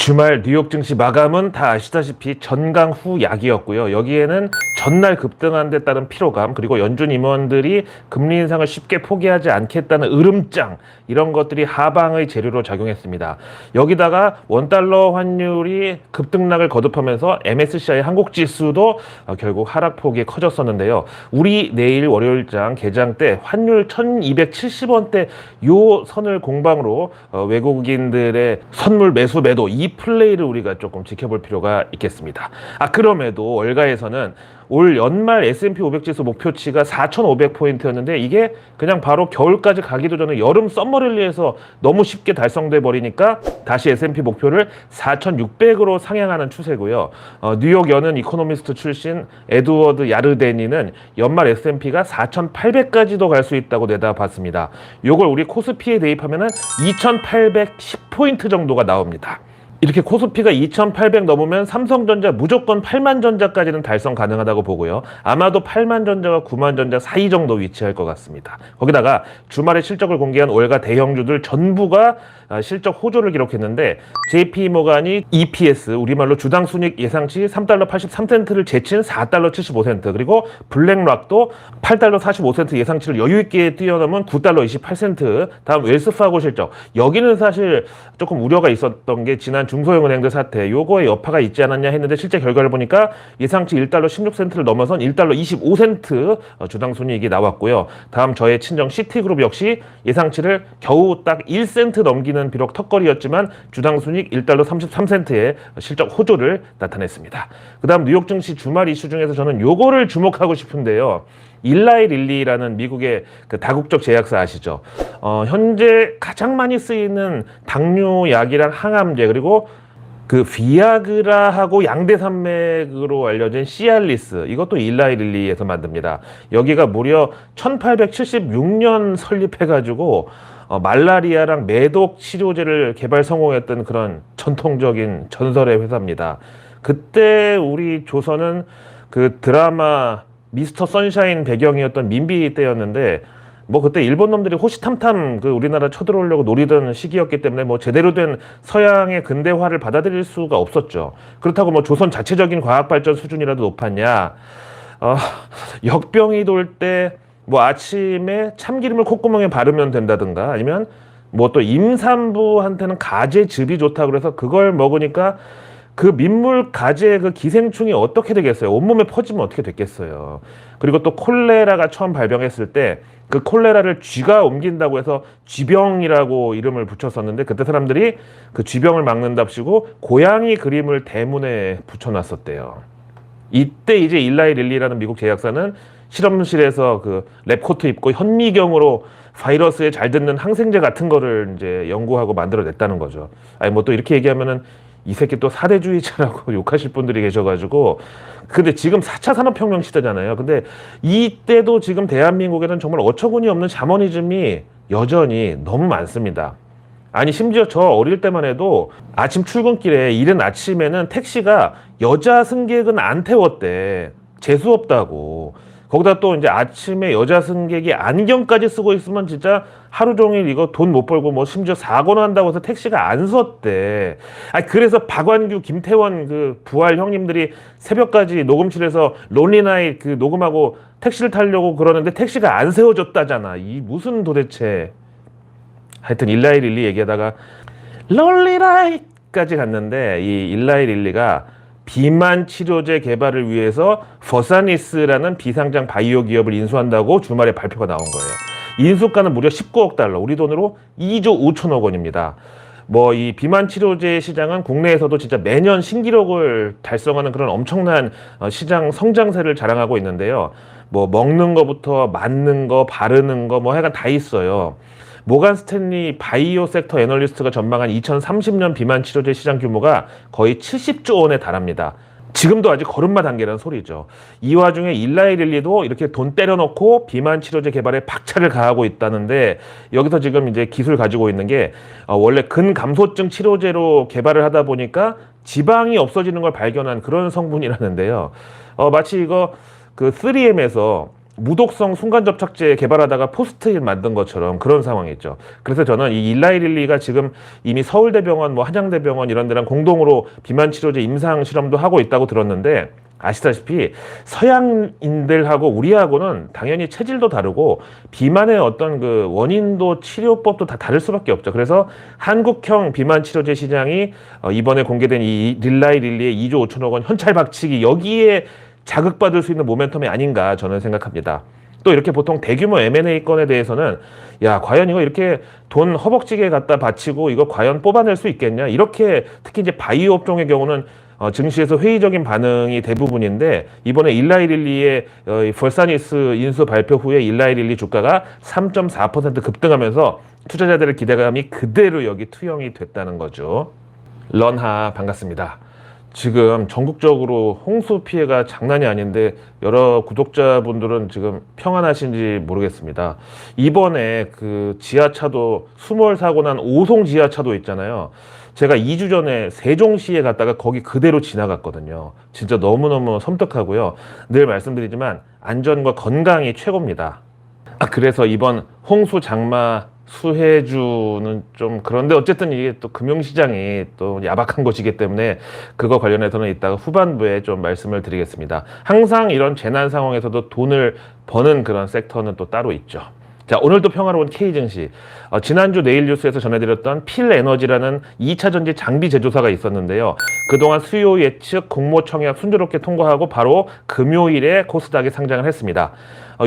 주말 뉴욕 증시 마감은 다 아시다시피 전강 후 약이었고요. 여기에는 전날 급등한 데 따른 피로감, 그리고 연준 임원들이 금리 인상을 쉽게 포기하지 않겠다는 으름장, 이런 것들이 하방의 재료로 작용했습니다. 여기다가 원달러 환율이 급등락을 거듭하면서 MSCI 한국 지수도 결국 하락폭이 커졌었는데요. 우리 내일 월요일장 개장 때 환율 1270원대 요 선을 공방으로 외국인들의 선물 매수 매도 이 플레이를 우리가 조금 지켜볼 필요가 있겠습니다. 그럼에도 월가에서는 올 연말 S&P 500 지수 목표치가 4,500포인트였는데 이게 그냥 바로 겨울까지 가기도 전에 여름 썸머랠리에서 너무 쉽게 달성돼 버리니까 다시 S&P 목표를 4,600으로 상향하는 추세고요. 뉴욕 여는 이코노미스트 출신 에드워드 야르데니는 연말 S&P가 4,800까지도 갈 수 있다고 내다봤습니다. 요걸 우리 코스피에 대입하면은 2,810포인트 정도가 나옵니다. 이렇게 코스피가 2,800 넘으면 삼성전자 무조건 8만전자까지는 달성 가능하다고 보고요. 아마도 8만전자와 9만전자 사이 정도 위치할 것 같습니다. 거기다가 주말에 실적을 공개한 월가 대형주들 전부가 실적 호조를 기록했는데 JP모간이 EPS, 우리말로 주당 순이익 예상치 3달러 83센트를 제친 4달러 75센트, 그리고 블랙락도 8달러 45센트 예상치를 여유있게 뛰어넘은 9달러 28센트, 다음 웰스파고 실적, 여기는 사실 조금 우려가 있었던 게 지난 중소형은행들 사태, 요거에 여파가 있지 않았냐 했는데 실제 결과를 보니까 예상치 1달러 16센트를 넘어선 1달러 25센트 주당 순이익이 나왔고요. 다음 저의 친정 시티그룹 역시 예상치를 겨우 딱 1센트 넘기는 비록 턱걸이였지만 주당 순이익 1달러 33센트의 실적 호조를 나타냈습니다. 그 다음 뉴욕 증시 주말 이슈 중에서 저는 요거를 주목하고 싶은데요. 일라이 릴리라는 미국의 그 다국적 제약사 아시죠? 현재 가장 많이 쓰이는 당뇨약이랑 항암제, 그리고 그 비아그라하고 양대산맥으로 알려진 시알리스, 이것도 일라이 릴리에서 만듭니다. 여기가 무려 1876년 설립해가지고 말라리아랑 매독 치료제를 개발 성공했던 그런 전통적인 전설의 회사입니다. 그때 우리 조선은 그 드라마 미스터 선샤인 배경이었던 민비 때였는데 뭐 그때 일본 놈들이 호시탐탐 그 우리나라 쳐들어오려고 노리던 시기였기 때문에 뭐 제대로 된 서양의 근대화를 받아들일 수가 없었죠. 그렇다고 뭐 조선 자체적인 과학 발전 수준이라도 높았냐? 역병이 돌 때 뭐 아침에 참기름을 콧구멍에 바르면 된다든가, 아니면 뭐 또 임산부한테는 가재즙이 좋다 그래서 그걸 먹으니까 그 민물 가재 그 기생충이 어떻게 되겠어요? 온몸에 퍼지면 어떻게 됐겠어요? 그리고 또 콜레라가 처음 발병했을 때 그 콜레라를 쥐가 옮긴다고 해서 쥐병이라고 이름을 붙였었는데 그때 사람들이 그 쥐병을 막는답시고 고양이 그림을 대문에 붙여놨었대요. 이때 이제 일라이 릴리라는 미국 제약사는 실험실에서 그 랩코트 입고 현미경으로 바이러스에 잘 듣는 항생제 같은 거를 이제 연구하고 만들어냈다는 거죠. 아니 뭐 또 이렇게 얘기하면은 이 새끼 또 사대주의자라고 욕하실 분들이 계셔가지고, 근데 지금 4차 산업혁명 시대잖아요. 근데 이때도 지금 대한민국에는 정말 어처구니 없는 샤머니즘이 여전히 너무 많습니다. 아니 심지어 저 어릴 때만 해도 아침 출근길에 이른 아침에는 택시가 여자 승객은 안 태웠대. 재수 없다고. 거기다 또 이제 아침에 여자 승객이 안경까지 쓰고 있으면 진짜 하루 종일 이거 돈 못 벌고 뭐 심지어 사고 난다고 해서 택시가 안 섰대. 그래서 박완규, 김태원 그 부활 형님들이 새벽까지 녹음실에서 론리나잇 그 녹음하고 택시를 타려고 그러는데 택시가 안 세워졌다잖아. 이 무슨 도대체. 하여튼 일라이 릴리 얘기하다가 론리나잇까지 갔는데, 이 일라이 릴리가 비만 치료제 개발을 위해서 버사니스라는 비상장 바이오 기업을 인수한다고 주말에 발표가 나온 거예요. 인수가는 무려 19억 달러, 우리 돈으로 2조 5천억 원입니다. 뭐 이 비만 치료제 시장은 국내에서도 진짜 매년 신기록을 달성하는 그런 엄청난 시장 성장세를 자랑하고 있는데요. 뭐 먹는 거부터 맞는 거, 바르는 거, 뭐 하여간 다 있어요. 모간 스탠리 바이오 섹터 애널리스트가 전망한 2030년 비만 치료제 시장 규모가 거의 70조 원에 달합니다. 지금도 아직 걸음마 단계라는 소리죠. 이 와중에 일라이 릴리도 이렇게 돈 때려놓고 비만 치료제 개발에 박차를 가하고 있다는데, 여기서 지금 이제 기술 가지고 있는 게 원래 근감소증 치료제로 개발을 하다 보니까 지방이 없어지는 걸 발견한 그런 성분이라는데요. 마치 이거 그 3M에서 무독성 순간접착제 개발하다가 포스트잇 만든 것처럼 그런 상황이죠. 그래서 저는 이 일라이 릴리가 지금 이미 서울대병원, 뭐 한양대병원 이런 데랑 공동으로 비만 치료제 임상 실험도 하고 있다고 들었는데, 아시다시피 서양인들하고 우리하고는 당연히 체질도 다르고 비만의 어떤 그 원인도 치료법도 다 다를 수밖에 없죠. 그래서 한국형 비만 치료제 시장이 이번에 공개된 이 일라이 릴리의 2조 5천억 원 현찰 박치기, 여기에 자극받을 수 있는 모멘텀이 아닌가 저는 생각합니다. 또 이렇게 보통 대규모 M&A 건에 대해서는 야, 과연 이거 이렇게 돈 허벅지게 갖다 바치고 이거 과연 뽑아낼 수 있겠냐, 이렇게 특히 이제 바이오 업종의 경우는 증시에서 회의적인 반응이 대부분인데, 이번에 일라이 릴리의 벌사니스 인수 발표 후에 일라이 릴리 주가가 3.4% 급등하면서 투자자들의 기대감이 그대로 여기 투영이 됐다는 거죠. 런하 반갑습니다. 지금 전국적으로 홍수 피해가 장난이 아닌데 여러 구독자분들은 지금 평안하신지 모르겠습니다. 이번에 그 지하차도 수몰 사고 난 오송 지하차도 있잖아요. 제가 2주 전에 세종시에 갔다가 거기 그대로 지나갔거든요. 진짜 너무너무 섬뜩하고요. 늘 말씀드리지만 안전과 건강이 최고입니다. 그래서 이번 홍수 장마 수혜주는 좀 그런데, 어쨌든 이게 또 금융시장이 또 야박한 것이기 때문에 그거 관련해서는 이따가 후반부에 좀 말씀을 드리겠습니다. 항상 이런 재난 상황에서도 돈을 버는 그런 섹터는 또 따로 있죠. 자, 오늘도 평화로운 K증시. 지난주 내일 뉴스에서 전해드렸던 필에너지라는 2차 전지 장비 제조사가 있었는데요. 그동안 수요 예측 공모 청약 순조롭게 통과하고 바로 금요일에 코스닥에 상장을 했습니다.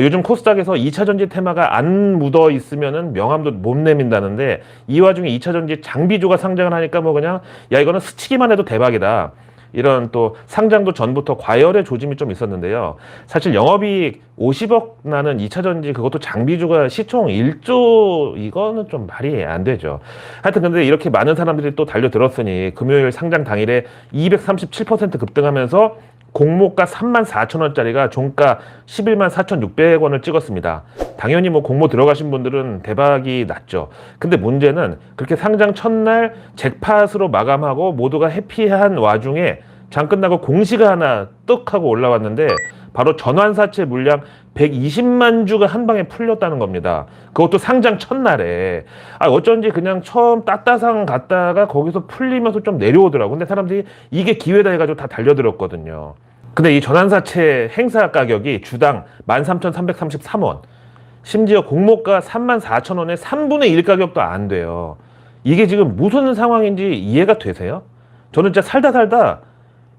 요즘 코스닥에서 2차 전지 테마가 안 묻어 있으면은 명함도 못 내민다는데, 이 와중에 2차 전지 장비주가 상장을 하니까 뭐 그냥 야, 이거는 스치기만 해도 대박이다, 이런 또 상장도 전부터 과열의 조짐이 좀 있었는데요. 사실 영업이익 50억 나는 2차 전지, 그것도 장비주가 시총 1조, 이거는 좀 말이 안 되죠. 하여튼 근데 이렇게 많은 사람들이 또 달려들었으니 금요일 상장 당일에 237% 급등하면서 공모가 34,000원짜리가 종가 11만 4,600원을 찍었습니다. 당연히 뭐 공모 들어가신 분들은 대박이 났죠. 근데 문제는 그렇게 상장 첫날 잭팟으로 마감하고 모두가 해피한 와중에 장 끝나고 공시가 하나 떡 하고 올라왔는데, 바로 전환사채 물량 120만 주가 한 방에 풀렸다는 겁니다. 그것도 상장 첫날에. 어쩐지 그냥 처음 따따상 갔다가 거기서 풀리면서 좀 내려오더라고. 근데 사람들이 이게 기회다 해가지고 다 달려들었거든요. 근데 이 전환사채 행사 가격이 주당 13,333원. 심지어 공모가 34,000원에 3분의 1 가격도 안 돼요. 이게 지금 무슨 상황인지 이해가 되세요? 저는 진짜 살다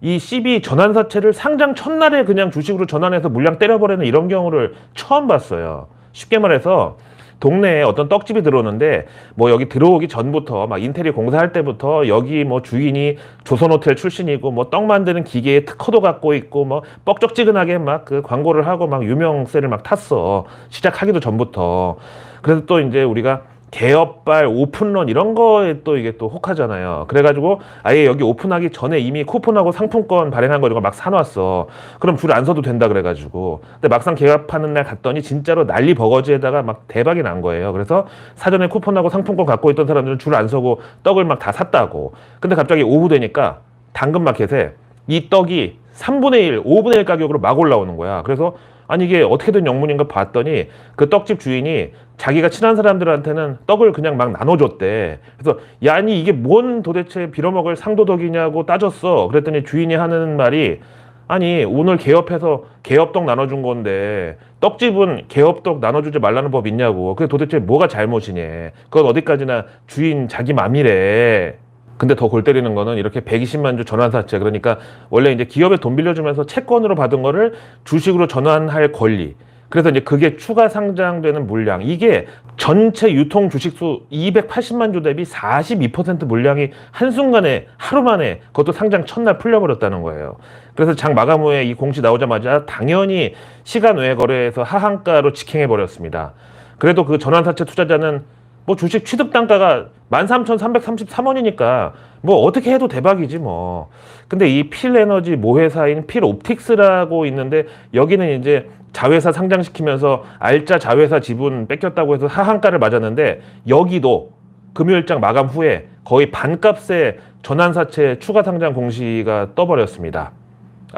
이 CB 전환사채를 상장 첫날에 그냥 주식으로 전환해서 물량 때려버리는 이런 경우를 처음 봤어요. 쉽게 말해서 동네에 어떤 떡집이 들어오는데, 뭐 여기 들어오기 전부터 막 인테리어 공사할 때부터 여기 뭐 주인이 조선호텔 출신이고 뭐 떡 만드는 기계에 특허도 갖고 있고 뭐 뻑적지근하게 막 그 광고를 하고 막 유명세를 막 탔어. 시작하기도 전부터. 그래서 또 이제 우리가 개업발, 오픈런 이런 거에 또 이게 또 혹하잖아요. 그래가지고 아예 여기 오픈하기 전에 이미 쿠폰하고 상품권 발행한 거 이런 거 막 사놨어. 그럼 줄 안 서도 된다 그래가지고. 근데 막상 개업하는 날 갔더니 진짜로 난리 버거지에다가 막 대박이 난 거예요. 그래서 사전에 쿠폰하고 상품권 갖고 있던 사람들은 줄 안 서고 떡을 막 다 샀다고. 근데 갑자기 오후 되니까 당근마켓에 이 떡이 3분의 1, 5분의 1 가격으로 막 올라오는 거야. 그래서 아니 이게 어떻게 된 영문인가 봤더니 그 떡집 주인이 자기가 친한 사람들한테는 떡을 그냥 막 나눠줬대. 그래서 야, 아니 이게 뭔 도대체 빌어먹을 상도덕이냐고 따졌어. 그랬더니 주인이 하는 말이, 아니 오늘 개업해서 개업떡 나눠준 건데 떡집은 개업떡 나눠주지 말라는 법 있냐고. 그게 도대체 뭐가 잘못이냐. 그건 어디까지나 주인 자기 맘이래. 근데 더 골 때리는 거는 이렇게 120만 주 전환사채, 그러니까 원래 이제 기업에 돈 빌려주면서 채권으로 받은 거를 주식으로 전환할 권리. 그래서 이제 그게 추가 상장되는 물량, 이게 전체 유통 주식수 280만 주 대비 42% 물량이 한순간에 하루 만에, 그것도 상장 첫날 풀려버렸다는 거예요. 그래서 장 마감 후에 이 공시 나오자마자 당연히 시간 외 거래에서 하한가로 직행해버렸습니다. 그래도 그 전환사채 투자자는 뭐 주식 취득 단가가 13,333원이니까 뭐 어떻게 해도 대박이지 뭐. 근데 이 필에너지 모회사인 필옵틱스라고 있는데, 여기는 이제 자회사 상장시키면서 알짜 자회사 지분 뺏겼다고 해서 하한가를 맞았는데, 여기도 금요일장 마감 후에 거의 반값의 전환사채 추가 상장 공시가 떠버렸습니다.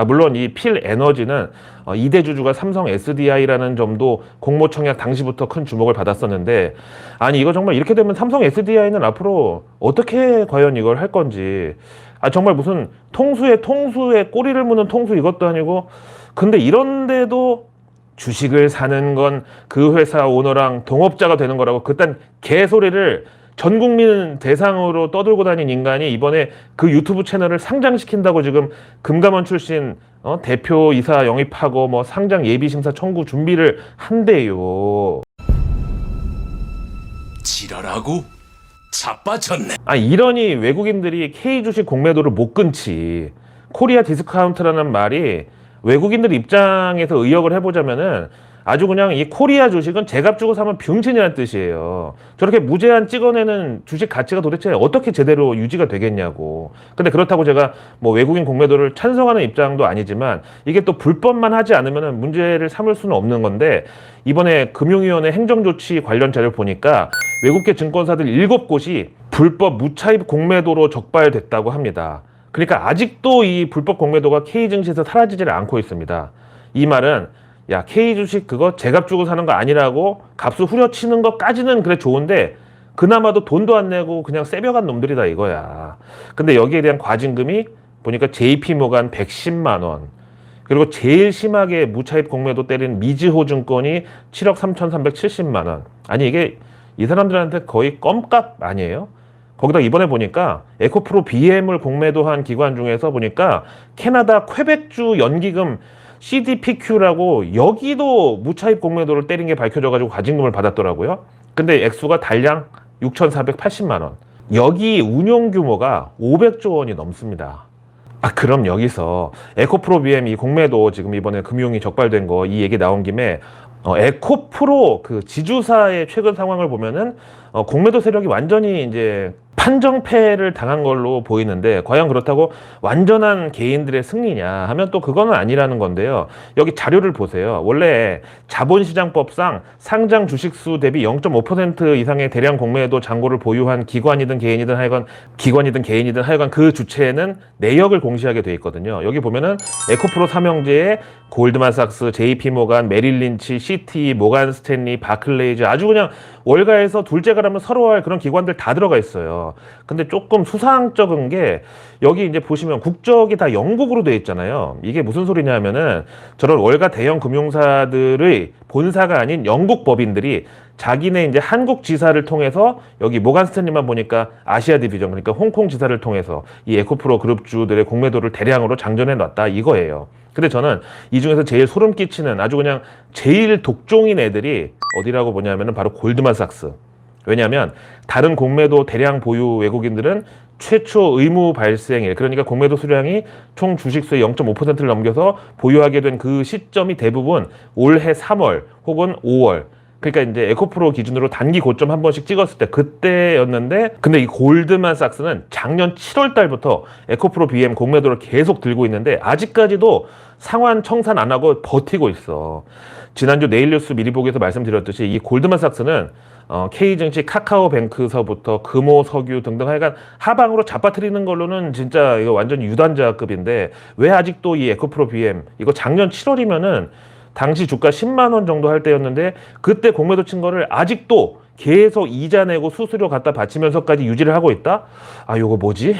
물론 이 필 에너지는 2대 주주가 삼성 SDI라는 점도 공모 청약 당시부터 큰 주목을 받았었는데, 아니 이거 정말 이렇게 되면 삼성 SDI는 앞으로 어떻게 과연 이걸 할 건지, 정말 무슨 통수에 꼬리를 무는 통수 이것도 아니고, 근데 이런데도 주식을 사는 건 그 회사 오너랑 동업자가 되는 거라고 그딴 개소리를 전 국민 대상으로 떠들고 다닌 인간이 이번에 그 유튜브 채널을 상장시킨다고 지금 금감원 출신 대표이사 영입하고 뭐 상장 예비심사 청구 준비를 한대요. 지랄하고 자빠졌네. 이러니 외국인들이 K 주식 공매도를 못 끊지. 코리아 디스카운트라는 말이 외국인들 입장에서 의역을 해보자면은 아주 그냥 이 코리아 주식은 제값 주고 사면 병신이라는 뜻이에요. 저렇게 무제한 찍어내는 주식 가치가 도대체 어떻게 제대로 유지가 되겠냐고. 근데 그렇다고 제가 뭐 외국인 공매도를 찬성하는 입장도 아니지만 이게 또 불법만 하지 않으면 문제를 삼을 수는 없는 건데, 이번에 금융위원회 행정조치 관련 자료를 보니까 외국계 증권사들 7곳이 불법 무차입 공매도로 적발됐다고 합니다. 그러니까 아직도 이 불법 공매도가 K증시에서 사라지지를 않고 있습니다. 이 말은 야, K 주식 그거 제값 주고 사는 거 아니라고 값을 후려치는 것까지는 그래 좋은데, 그나마도 돈도 안 내고 그냥 세벼간 놈들이다 이거야. 근데 여기에 대한 과징금이 보니까 JP모간 110만 원, 그리고 제일 심하게 무차입 공매도 때린 미즈호 증권이 7억 3,370만 원. 아니 이게 이 사람들한테 거의 껌값 아니에요? 거기다 이번에 보니까 에코프로 BM을 공매도한 기관 중에서 보니까 캐나다 퀘벡주 연기금 CDPQ라고 여기도 무차입 공매도를 때린 게 밝혀져가지고 과징금을 받았더라고요. 근데 액수가 달량 6,480만 원. 여기 운용 규모가 500조 원이 넘습니다. 그럼 여기서 에코프로 BM 이 공매도 지금 이번에 금융이 적발된 거 이 얘기 나온 김에 에코프로 그 지주사의 최근 상황을 보면은 공매도 세력이 완전히 이제 판정패를 당한 걸로 보이는데, 과연 그렇다고 완전한 개인들의 승리냐 하면 또 그거는 아니라는 건데요. 여기 자료를 보세요. 원래 자본시장법상 상장 주식수 대비 0.5% 이상의 대량 공매도 잔고를 보유한 기관이든 개인이든 하여간 그 주체는 내역을 공시하게 돼 있거든요. 여기 보면은 에코프로 삼형제에 골드만삭스, JP모간, 메릴린치, 시티, 모간 스탠리, 바클레이즈, 아주 그냥 월가에서 둘째가라면 서러워할 그런 기관들 다 들어가 있어요. 근데 조금 수상쩍은 게 여기 이제 보시면 국적이 다 영국으로 돼 있잖아요. 이게 무슨 소리냐 하면은 저런 월가 대형 금융사들의 본사가 아닌 영국 법인들이 자기네 이제 한국 지사를 통해서, 여기 모간 스탠리만 보니까 아시아 디비전, 그러니까 홍콩 지사를 통해서 이 에코프로 그룹주들의 공매도를 대량으로 장전해 놨다 이거예요. 근데 저는 이 중에서 제일 소름 끼치는 아주 그냥 제일 독종인 애들이 어디라고 보냐면은 바로 골드만삭스. 왜냐하면 다른 공매도 대량 보유 외국인들은 최초 의무 발생일, 그러니까 공매도 수량이 총 주식수의 0.5%를 넘겨서 보유하게 된 그 시점이 대부분 올해 3월 혹은 5월, 그러니까 이제 에코프로 기준으로 단기 고점 한 번씩 찍었을 때 그때였는데, 근데 이 골드만삭스는 작년 7월 달부터 에코프로 BM 공매도를 계속 들고 있는데 아직까지도 상환 청산 안 하고 버티고 있어. 지난주 내일뉴스 미리 보기에서 말씀드렸듯이 이 골드만삭스는 K증시, 카카오뱅크서부터 금호, 석유 등등 하여간 하방으로 잡아뜨리는 걸로는 진짜 이거 완전 유단자급인데, 왜 아직도 이 에코프로 BM 이거 작년 7월이면은 당시 주가 10만 원 정도 할 때였는데 그때 공매도 친 거를 아직도 계속 이자 내고 수수료 갖다 바치면서까지 유지를 하고 있다? 요거 뭐지?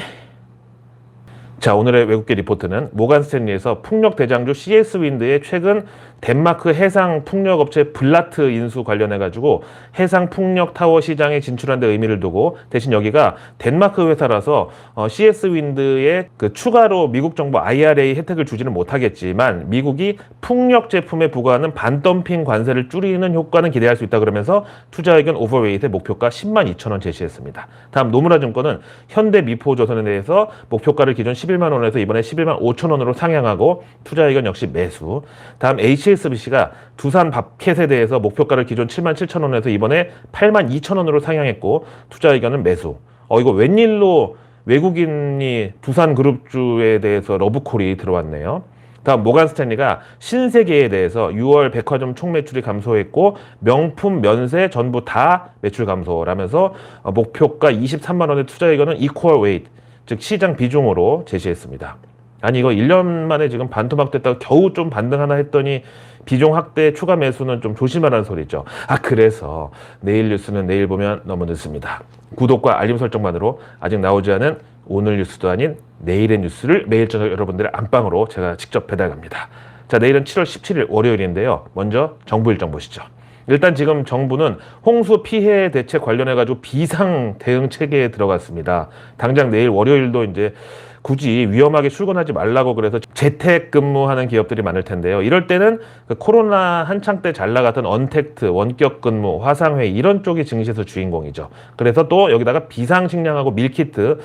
자, 오늘의 외국계 리포트는 모간 스탠리에서 풍력 대장주 CS윈드의 최근 덴마크 해상 풍력업체 블라트 인수 관련해가지고 해상 풍력 타워 시장에 진출한 데 의미를 두고, 대신 여기가 덴마크 회사라서 CS윈드에 그 추가로 미국 정부 IRA 혜택을 주지는 못하겠지만 미국이 풍력 제품에 부과하는 반덤핑 관세를 줄이는 효과는 기대할 수 있다 그러면서 투자 의견 오버웨이트의 목표가 10만 2천 원 제시했습니다. 다음 노무라 증권은 현대 미포조선에 대해서 목표가를 기존 11만 원에서 이번에 11만 5천 원으로 상향하고 투자 의견 역시 매수. 다음 HSBC가 두산 밥캣에 대해서 목표가를 기존 7만 7천 원에서 이번에 8만 2천 원으로 상향했고 투자 의견은 매수. 이거 웬일로 외국인이 두산그룹주에 대해서 러브콜이 들어왔네요. 다음 모간 스탠리가 신세계에 대해서 6월 백화점 총 매출이 감소했고 명품, 면세 전부 다 매출 감소라면서 목표가 23만 원의 투자 의견은 이퀄 웨이트, 즉 시장 비중으로 제시했습니다. 아니 이거 1년 만에 지금 반토막 됐다가 겨우 좀 반등하나 했더니 비중 확대 추가 매수는 좀 조심하라는 소리죠. 그래서 내일 뉴스는 내일 보면 너무 늦습니다. 구독과 알림 설정만으로 아직 나오지 않은 오늘 뉴스도 아닌 내일의 뉴스를 매일 저녁 여러분들의 안방으로 제가 직접 배달 갑니다. 자, 내일은 7월 17일 월요일인데요. 먼저 정부 일정 보시죠. 일단 지금 정부는 홍수 피해 대책 관련해 가지고 비상 대응 체계에 들어갔습니다. 당장 내일 월요일도 이제 굳이 위험하게 출근하지 말라고 그래서 재택 근무하는 기업들이 많을 텐데요. 이럴 때는 그 코로나 한창 때 잘 나갔던 언택트, 원격 근무, 화상회의 이런 쪽이 증시에서 주인공이죠. 그래서 또 여기다가 비상식량하고 밀키트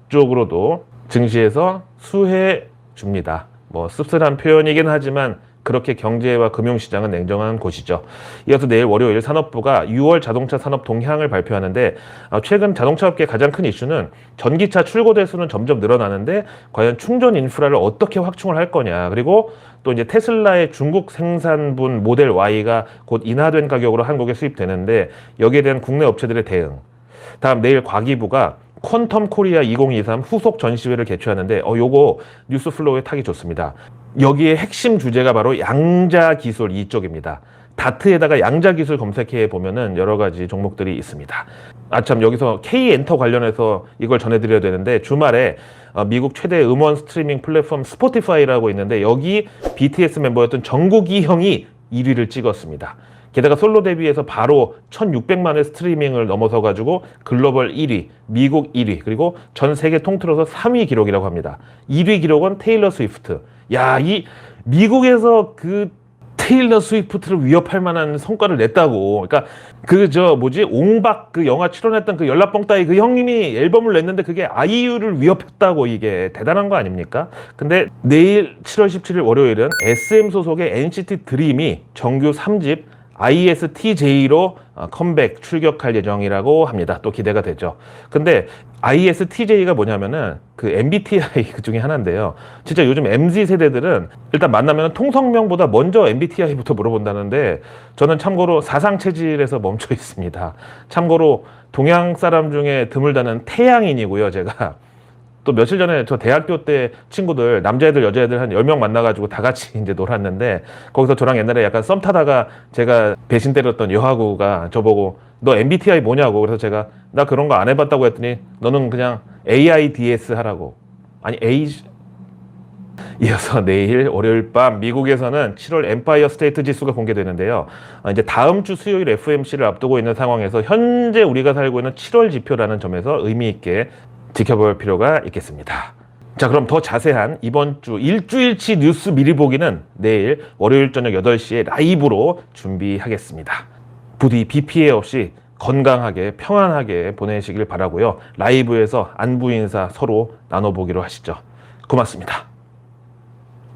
이쪽으로도 증시에서 수혜 줍니다. 뭐 씁쓸한 표현이긴 하지만 그렇게 경제와 금융시장은 냉정한 곳이죠. 이어서 내일 월요일 산업부가 6월 자동차 산업 동향을 발표하는데 최근 자동차 업계의 가장 큰 이슈는 전기차 출고 대수는 점점 늘어나는데 과연 충전 인프라를 어떻게 확충을 할 거냐. 그리고 또 이제 테슬라의 중국 생산분 모델 Y가 곧 인하된 가격으로 한국에 수입되는데 여기에 대한 국내 업체들의 대응. 다음 내일 과기부가 퀀텀 코리아 2023 후속 전시회를 개최하는데 요거 뉴스 플로우에 타기 좋습니다. 여기에 핵심 주제가 바로 양자 기술 이쪽입니다. 다트에다가 양자 기술 검색해 보면은 여러 가지 종목들이 있습니다. 참 여기서 K엔터 관련해서 이걸 전해드려야 되는데 주말에 미국 최대 음원 스트리밍 플랫폼 스포티파이라고 있는데 여기 BTS 멤버였던 정국이 형이 1위를 찍었습니다. 게다가 솔로 데뷔해서 바로 1600만의 스트리밍을 넘어서 가지고 글로벌 1위, 미국 1위, 그리고 전 세계 통틀어서 3위 기록이라고 합니다. 1위 기록은 테일러 스위프트. 야, 이 미국에서 그 테일러 스위프트를 위협할 만한 성과를 냈다고. 그러니까 옹박 그 영화 출연했던 그 연락봉 따위 그 형님이 앨범을 냈는데 그게 아이유를 위협했다고. 이게 대단한 거 아닙니까? 근데 내일 7월 17일 월요일은 SM 소속의 NCT 드림이 정규 3집 ISTJ로 컴백 출격할 예정이라고 합니다. 또 기대가 되죠. 근데 ISTJ가 뭐냐면은 그 MBTI 그 중에 하나인데요. 진짜 요즘 MZ 세대들은 일단 만나면 통성명보다 먼저 MBTI부터 물어본다는데 저는 참고로 사상 체질에서 멈춰 있습니다. 참고로 동양 사람 중에 드물다는 태양인이고요, 제가. 또 며칠 전에 저 대학교 때 친구들, 남자애들, 여자애들 한 10명 만나가지고 다 같이 이제 놀았는데, 거기서 저랑 옛날에 약간 썸 타다가 제가 배신 때렸던 여하구가 저보고, 너 MBTI 뭐냐고. 그래서 제가, 나 그런 거 안 해봤다고 했더니, 너는 그냥 AIDS 하라고. 아니, 이어서 내일 월요일 밤 미국에서는 7월 엠파이어 스테이트 지수가 공개되는데요. 이제 다음 주 수요일 FOMC를 앞두고 있는 상황에서 현재 우리가 살고 있는 7월 지표라는 점에서 의미 있게 지켜볼 필요가 있겠습니다. 자, 그럼 더 자세한 이번 주 일주일치 뉴스 미리 보기는 내일 월요일 저녁 8시에 라이브로 준비하겠습니다. 부디 비 피해 없이 건강하게 평안하게 보내시길 바라고요. 라이브에서 안부 인사 서로 나눠보기로 하시죠. 고맙습니다.